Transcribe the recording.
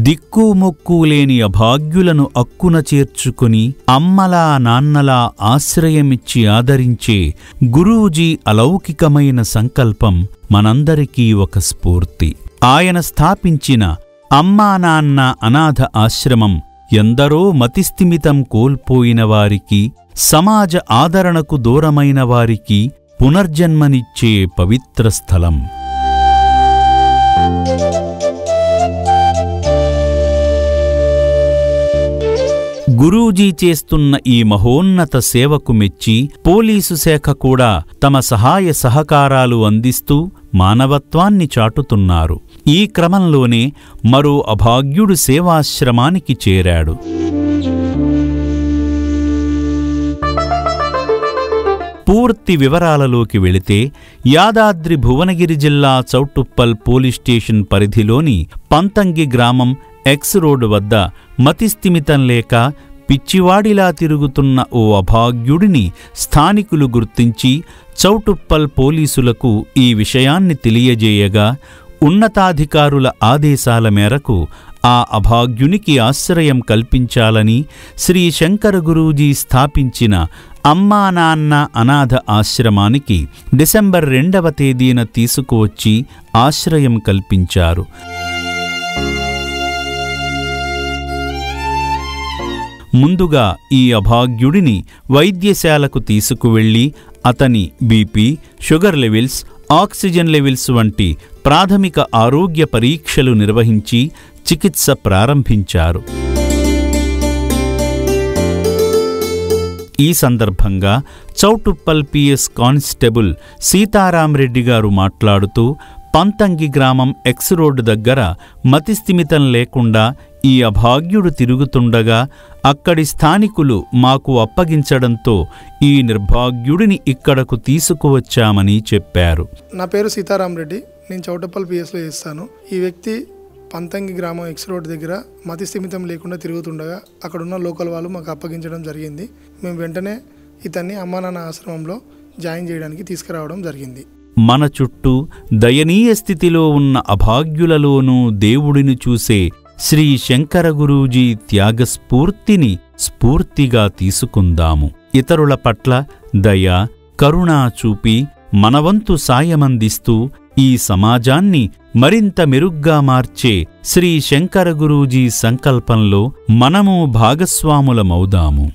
దిక్కుమొక్కులేని అభాగ్యులను అక్కున చేర్చుకుని అమ్మలా నాన్నలా ఆశ్రయమిచ్చి ఆదరించే గురూజీ అలౌకికమైన సంకల్పం మనందరికీ ఒక స్ఫూర్తి. ఆయన స్థాపించిన అమ్మా నాన్న అనాథ ఆశ్రమం ఎందరో మతిస్థిమితం కోల్పోయిన వారికి, సమాజ ఆదరణకు దూరమైన వారికి పునర్జన్మనిచ్చే పవిత్ర స్థలం. గురూజీ చేస్తున్న ఈ మహోన్నత సేవకు మెచ్చి పోలీసు శాఖ కూడా తమ సహాయ సహకారాలు అందిస్తూ మానవత్వాన్ని చాటుతున్నారు. ఈ క్రమంలోనే మరో అభాగ్యుడు సేవాశ్రమానికి చేరాడు. పూర్తి వివరాలలోకి వెళితే, యాదాద్రి భువనగిరి జిల్లా చౌటుప్పల్ పోలీస్ స్టేషన్ పరిధిలోని పంతంగి గ్రామం ఎక్స్ రోడ్ వద్ద మతిస్థిమితం లేక పిచ్చివాడిలా తిరుగుతున్న ఓ అభాగ్యుడిని స్థానికులు గుర్తించి చౌటుప్పల్ పోలీసులకు ఈ విషయాన్ని తెలియజేయగా, ఉన్నతాధికారుల ఆదేశాల మేరకు ఆ అభాగ్యునికి ఆశ్రయం కల్పించాలని శ్రీ శంకర గురూజీ స్థాపించిన అమ్మా నాన్న అనాథ ఆశ్రమానికి డిసెంబర్ 2వ తేదీన తీసుకువచ్చి ఆశ్రయం కల్పించారు. ముందుగా ఈ అభాగ్యుడిని వైద్యశాలకు తీసుకువెళ్లి అతని BP, sugar levels, oxygen levels వంటి ప్రాథమిక ఆరోగ్య పరీక్షలు నిర్వహించి చికిత్స ప్రారంభించారు. ఈ సందర్భంగా చౌటుప్పల్ పిఎస్ కానిస్టేబుల్ సీతారాంరెడ్డి గారు మాట్లాడుతూ, పంతంగి గ్రామం ఎక్స్ రోడ్ దగ్గర మతిస్థిమితం లేకుండా ఈ అభాగ్యుడు తిరుగుతుండగా అక్కడి స్థానికులు మాకు అప్పగించడంతో ఈ నిర్భాగ్యుడిని ఇక్కడకు తీసుకువచ్చామని చెప్పారు. నా పేరు సీతారాంరెడ్డి, నేను చౌటుప్పల్ పిఎస్లో చేస్తాను. ఈ వ్యక్తి పంతంగి గ్రామం ఎక్స్ రోడ్ దగ్గర మతిస్థిమితం లేకుండా తిరుగుతుండగా అక్కడున్న లోకల్ వాళ్ళు మాకు అప్పగించడం జరిగింది. మేము వెంటనే ఇతన్ని అమ్మా నాన్న ఆశ్రమంలో జాయిన్ చేయడానికి తీసుకురావడం జరిగింది. మన చుట్టూ దయనీయ స్థితిలో ఉన్న అభాగ్యులలోనూ దేవుడిని చూసే శ్రీ శంకర గురూజీ త్యాగస్ఫూర్తిని స్ఫూర్తిగా తీసుకుందాము. ఇతరుల పట్ల దయ, కరుణ చూపి మనవంతు సాయమందిస్తూ ఈ సమాజాన్ని మరింత మెరుగ్గా మార్చే శ్రీ శంకర గురూజీ సంకల్పంలో మనము భాగస్వాములమవుదాము.